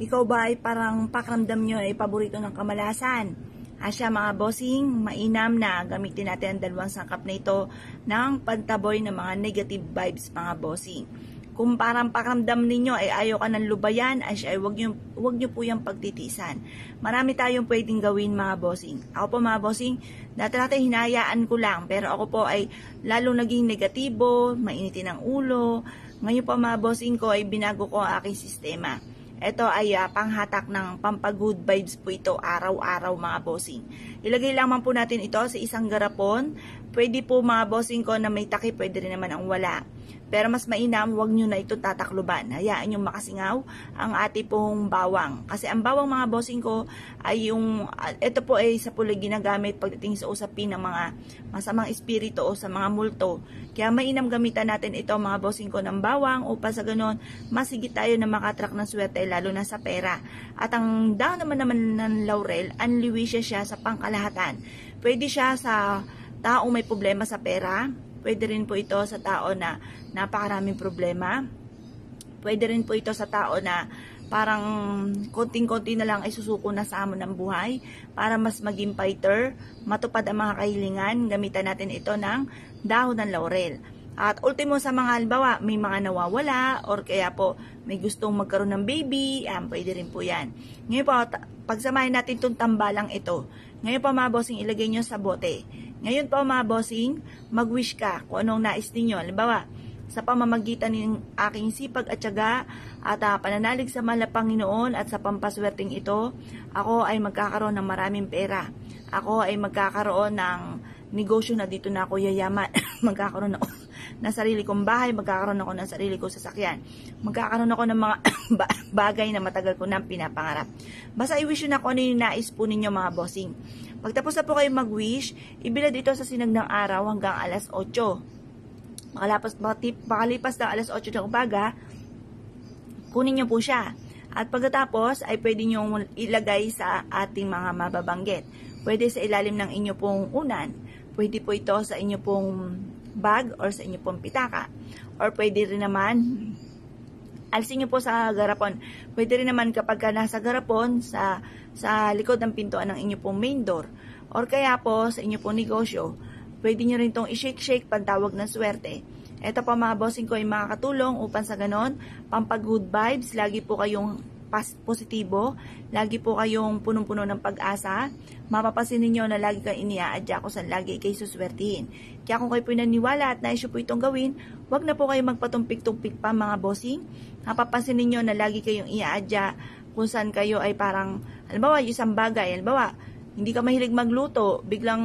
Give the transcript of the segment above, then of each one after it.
Ikaw ba ay parang pakiramdam nyo ay paborito ng kamalasan? Asya mga bossing, mainam na gamitin natin ang dalawang sangkap na ito ng pantaboy ng mga negative vibes mga bossing. Kung parang pakiramdam ninyo ay ayaw ka ng lubayan, ay wag nyo po yung pagtitisan. Marami tayong pwedeng gawin mga bossing. Ako po mga bossing, dati hinayaan ko lang, pero ako po ay lalo naging negatibo, mainitin ang ulo. Ngayon po mga bossing ko ay binago ko ang aking sistema. Ito ay panghatak ng pampagood vibes po ito araw-araw mga bossing. Ilagay lamang po natin ito sa isang garapon. Pwede po mga bossing ko na may takip, pwede rin naman ang wala. Pero mas mainam, huwag nyo na ito tatakluban. Hayaan nyo makasingaw ang ating pong bawang. Kasi ang bawang mga bossing ko ay ito po ay sa pula ginagamit pagdating sa usapin ng mga masamang espiritu o sa mga multo. Kaya mainam gamitan natin ito mga bossing ko ng bawang upang sa ganon masigit tayo na makatrak ng swerte lalo na sa pera. At ang daw naman ng laurel, anliwisya siya sa pangkalahatan. Pwede siya sa taong may problema sa pera. Pwede rin po ito sa tao na napakaraming problema. Pwede rin po ito sa tao na parang konting-konti na lang ay susuko na sa amon ng buhay para mas maging fighter, matupad ang mga kahilingan. Gamitan natin ito ng dahon ng laurel. At ultimo sa mga halimbawa, may mga nawawala or kaya po may gustong magkaroon ng baby, pwede rin po yan. Ngayon po, pagsamahin natin itong tambalang ito. Ngayon po mga bossing, ilagay nyo sa bote. Ngayon po mga bossing, mag-wish ka kung anong nais ninyo. Halimbawa, sa pamamagitan ng aking sipag at tiyaga at pananalig sa mahal na Panginoon at sa pampaswerteng ito, ako ay magkakaroon ng maraming pera. Ako ay magkakaroon ng negosyo na dito na ako yayaman. Magkakaroon ako ng sarili kong bahay, magkakaroon ako ng sarili kong sasakyan. Magkakaroon ako ng mga bagay na matagal ko nang pinapangarap. Basta i-wish nyo na kung ano yung nais po ninyo mga bossing. Pagtapos na po kayo mag-wish, ibilad ito sa sinag ng araw hanggang alas 8. Makalipas ng alas 8 ng umaga, kunin nyo po siya. At pagkatapos ay pwede nyo ilagay sa ating mga mababanggit. Pwede sa ilalim ng inyo pong unan. Pwede po ito sa inyo pong bag or sa inyo pong pitaka. Or pwede rin naman, alisin nyo po sa garapon. Pwede rin naman kapag nasa garapon, sa likod ng pintuan ng inyo pong main door. Or kaya po sa inyo pong negosyo, pwede nyo rin itong i-shake-shake pantawag ng swerte. Ito po mga bossing ko ay makakatulong upang sa ganon, pampag-good vibes, lagi po kayong positibo, lagi po kayong punong-puno ng pag-asa. Mapapasin ninyo na lagi kang iniaadya kung saan lagi kayo suswertihin. Kaya kung kayo po naniniwala at nais po itong gawin, wag na po kayo magpatumpik-tumpik pa mga bossing. Mapapasin ninyo na lagi kayong iaadya kung saan kayo ay parang, halimbawa, isang bagay, halimbawa, hindi ka mahilig magluto, biglang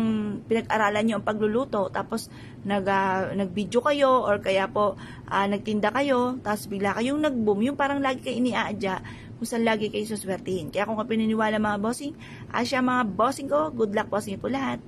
pinag-aralan nyo ang pagluluto, tapos nag-video kayo, or kaya po nagtinda kayo, tapos bigla kayong nag-boom, yung parang lagi kayo iniaadya, kung saan lagi kayo suswertihin. Kaya kung ka pininiwala mga bossing, asya mga bossing ko, good luck po sa inyo po lahat.